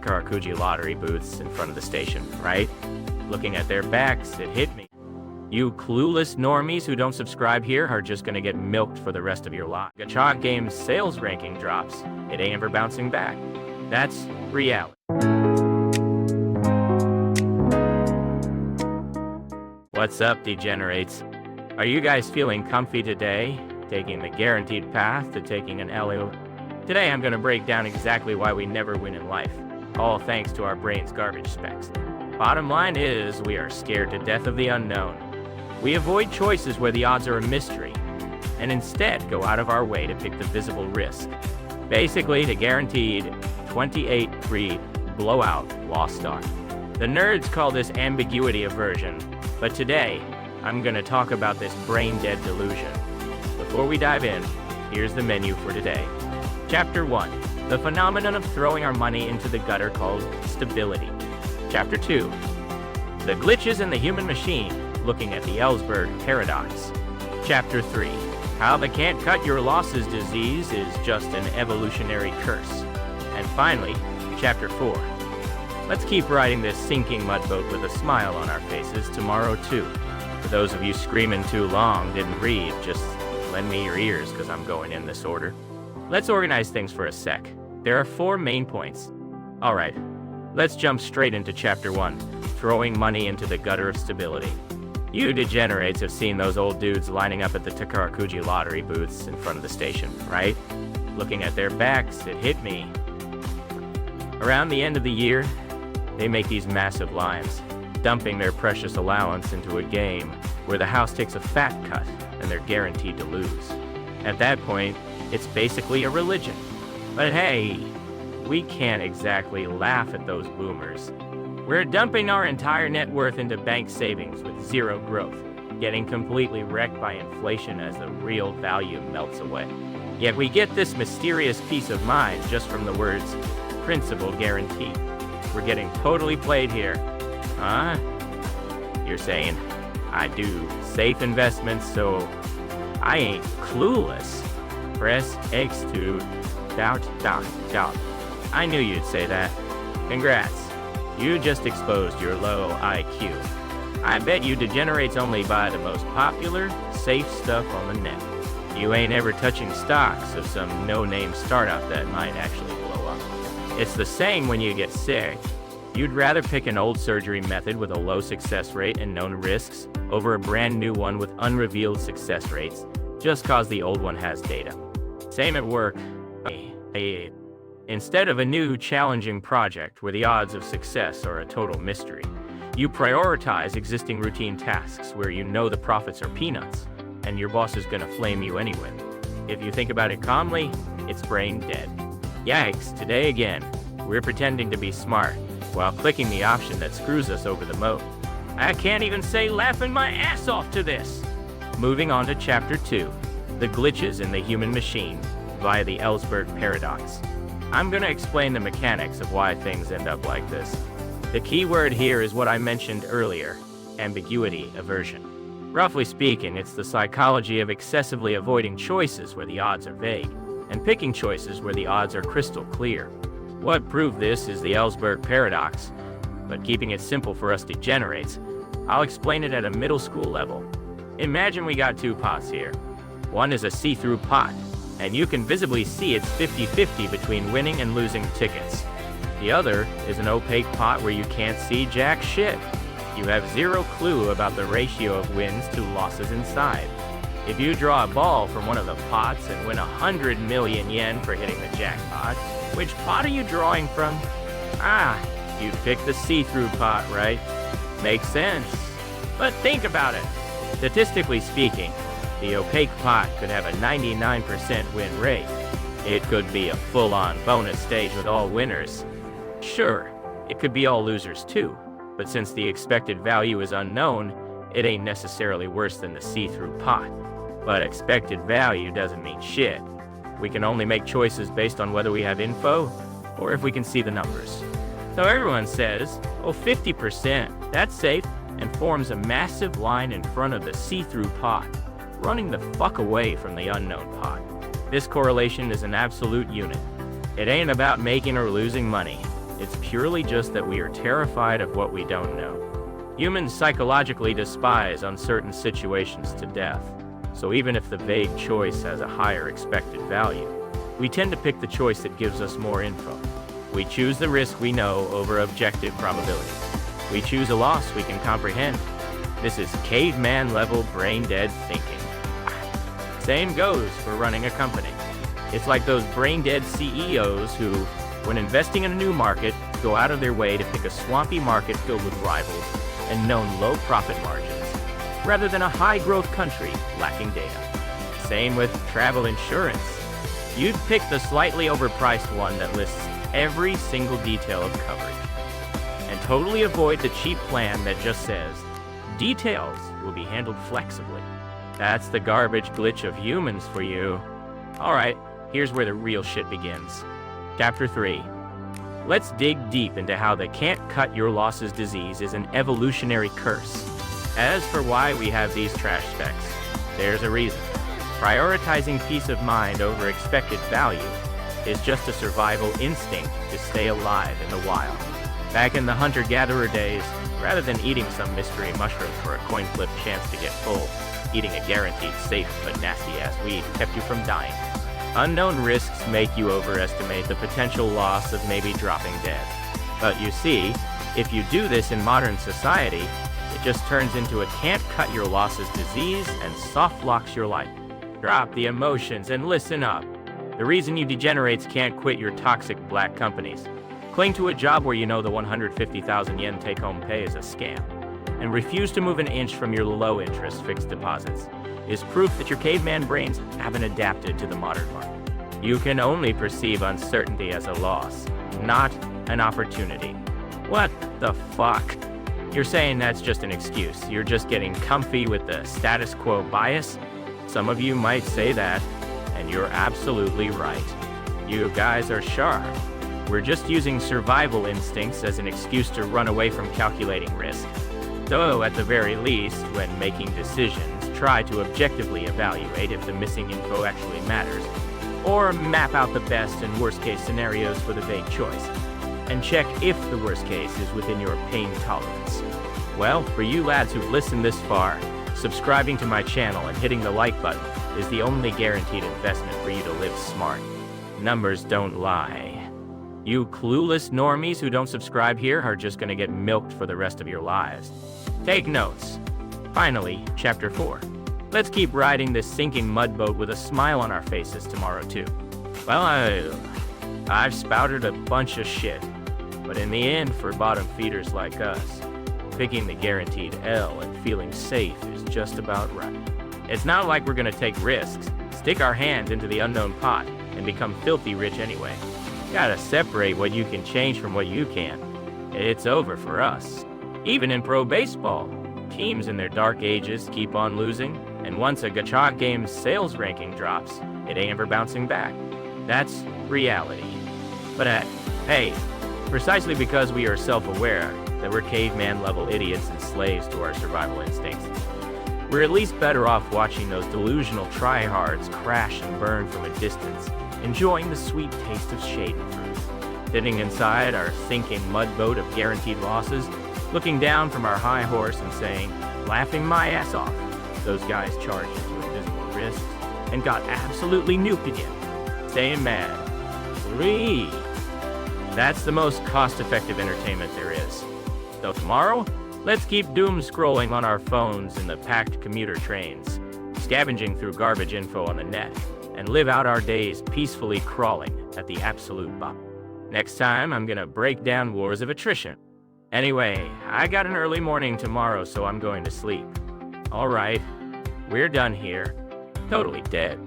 Takarakuji lottery booths in front of the station, right? Looking at their backs, it hit me. You clueless normies who don't subscribe here are just gonna get milked for the rest of your life. Gacha game's sales ranking drops. It ain't ever bouncing back. That's reality. What's up, degenerates? Are you guys feeling comfy today? Taking the guaranteed path to taking an L.O.? Today I'm gonna break down exactly why we never win in life. All thanks to our brain's garbage specs. Bottom line is, we are scared to death of the unknown. We avoid choices where the odds are a mystery, and instead go out of our way to pick the visible risk. Basically, the guaranteed 28-3 blowout lost start. The nerds call this ambiguity aversion, but today, I'm gonna talk about this brain-dead delusion. Before we dive in, here's the menu for today. Chapter 1, the phenomenon of throwing our money into the gutter called stability. Chapter 2, the glitches in the human machine, looking at the Ellsberg paradox. Chapter 3, how the can't cut your losses disease is just an evolutionary curse. And finally, Chapter 4. Let's keep riding this sinking mud boat with a smile on our faces tomorrow too. For those of you screaming too long, didn't read, just lend me your ears because I'm going in this order. Let's organize things for a sec. There are 4 main points. Alright, let's jump straight into Chapter 1, throwing money into the gutter of stability. You degenerates have seen those old dudes lining up at the Takarakuji lottery booths in front of the station, right? Looking at their backs, it hit me. Around the end of the year, they make these massive lines, dumping their precious allowance into a game where the house takes a fat cut and they're guaranteed to lose. At that point, it's basically a religion. But hey, we can't exactly laugh at those boomers. We're dumping our entire net worth into bank savings with zero growth, getting completely wrecked by inflation as the real value melts away. Yet we get this mysterious peace of mind just from the words, principal guarantee. We're getting totally played here. Huh? You're saying, I do safe investments, so I ain't clueless. Press X to doubt. I knew you'd say that. Congrats. You just exposed your low IQ. I bet you degenerates only buy the most popular, safe stuff on the net. You ain't ever touching stocks of some no-name startup that might actually blow up. It's the same when you get sick. You'd rather pick an old surgery method with a low success rate and known risks over a brand new one with unrevealed success rates, just cause the old one has data. Same at work. Instead of a new, challenging project where the odds of success are a total mystery, you prioritize existing routine tasks where you know the profits are peanuts, and your boss is gonna flame you anyway. If you think about it calmly, it's brain dead. Yikes, today again, we're pretending to be smart while clicking the option that screws us over the moat. I can't even say laughing my ass off to this. Moving on to Chapter 2, the glitches in the human machine via the Ellsberg paradox. I'm gonna explain the mechanics of why things end up like this. The key word here is what I mentioned earlier, ambiguity aversion. Roughly speaking, it's the psychology of excessively avoiding choices where the odds are vague, and picking choices where the odds are crystal clear. What proved this is the Ellsberg paradox, but keeping it simple for us degenerates, I'll explain it at a middle school level. Imagine we got 2 pots here. One is a see-through pot, and you can visibly see it's 50-50 between winning and losing tickets. The other is an opaque pot where you can't see jack shit. You have zero clue about the ratio of wins to losses inside. If you draw a ball from one of the pots and win 100 million yen for hitting the jackpot, which pot are you drawing from? You picked the see-through pot, right? Makes sense. But think about it. Statistically speaking, the opaque pot could have a 99% win rate. It could be a full-on bonus stage with all winners. Sure, it could be all losers too, but since the expected value is unknown, it ain't necessarily worse than the see-through pot. But expected value doesn't mean shit. We can only make choices based on whether we have info or if we can see the numbers. So everyone says, oh, 50%, that's safe, and forms a massive line in front of the see-through pot, running the fuck away from the unknown pot. This correlation is an absolute unit. It ain't about making or losing money. It's purely just that we are terrified of what we don't know. Humans psychologically despise uncertain situations to death, so even if the vague choice has a higher expected value, we tend to pick the choice that gives us more info. We choose the risk we know over objective probability. We choose a loss we can comprehend. This is caveman-level brain-dead thinking. Same goes for running a company. It's like those brain-dead CEOs who, when investing in a new market, go out of their way to pick a swampy market filled with rivals and known low profit margins, rather than a high-growth country lacking data. Same with travel insurance. You'd pick the slightly overpriced one that lists every single detail of coverage, and totally avoid the cheap plan that just says, details will be handled flexibly. That's the garbage glitch of humans for you. Alright, here's where the real shit begins. Chapter 3. Let's dig deep into how the can't cut your losses disease is an evolutionary curse. As for why we have these trash specs, there's a reason. Prioritizing peace of mind over expected value is just a survival instinct to stay alive in the wild. Back in the hunter-gatherer days, rather than eating some mystery mushroom for a coin flip chance to get full, eating a guaranteed safe but nasty-ass weed kept you from dying. Unknown risks make you overestimate the potential loss of maybe dropping dead. But you see, if you do this in modern society, it just turns into a can't-cut-your-losses disease and soft-locks your life. Drop the emotions and listen up. The reason you degenerates can't quit your toxic black companies. Cling to a job where you know the 150,000 yen take-home pay is a scam, and refuse to move an inch from your low-interest fixed deposits is proof that your caveman brains haven't adapted to the modern market. You can only perceive uncertainty as a loss, not an opportunity. What the fuck? You're saying that's just an excuse. You're just getting comfy with the status quo bias? Some of you might say that, and you're absolutely right. You guys are sharp. We're just using survival instincts as an excuse to run away from calculating risk. So, at the very least, when making decisions, try to objectively evaluate if the missing info actually matters, or map out the best and worst case scenarios for the vague choice, and check if the worst case is within your pain tolerance. Well, for you lads who've listened this far, subscribing to my channel and hitting the like button is the only guaranteed investment for you to live smart. Numbers don't lie. You clueless normies who don't subscribe here are just gonna get milked for the rest of your lives. Take notes. Finally, Chapter 4. Let's keep riding this sinking mud boat with a smile on our faces tomorrow too. Well, I've spouted a bunch of shit, but in the end, for bottom feeders like us, picking the guaranteed L and feeling safe is just about right. It's not like we're gonna take risks, stick our hands into the unknown pot, and become filthy rich anyway. Gotta separate what you can change from what you can't. It's over for us. Even in pro baseball, teams in their dark ages keep on losing, and once a gacha game's sales ranking drops, it ain't ever bouncing back. That's reality. But hey, precisely because we are self-aware that we're caveman-level idiots and slaves to our survival instincts, we're at least better off watching those delusional tryhards crash and burn from a distance, enjoying the sweet taste of schadenfreude. Sitting inside our sinking mud boat of guaranteed losses, looking down from our high horse and saying, laughing my ass off, those guys charged into invisible risks and got absolutely nuked again. Staying mad. Free. That's the most cost-effective entertainment there is. So tomorrow, let's keep doom scrolling on our phones in the packed commuter trains, scavenging through garbage info on the net, and live out our days peacefully crawling at the absolute bottom. Next time, I'm gonna break down wars of attrition. Anyway, I got an early morning tomorrow, so I'm going to sleep. All right, we're done here. Totally dead.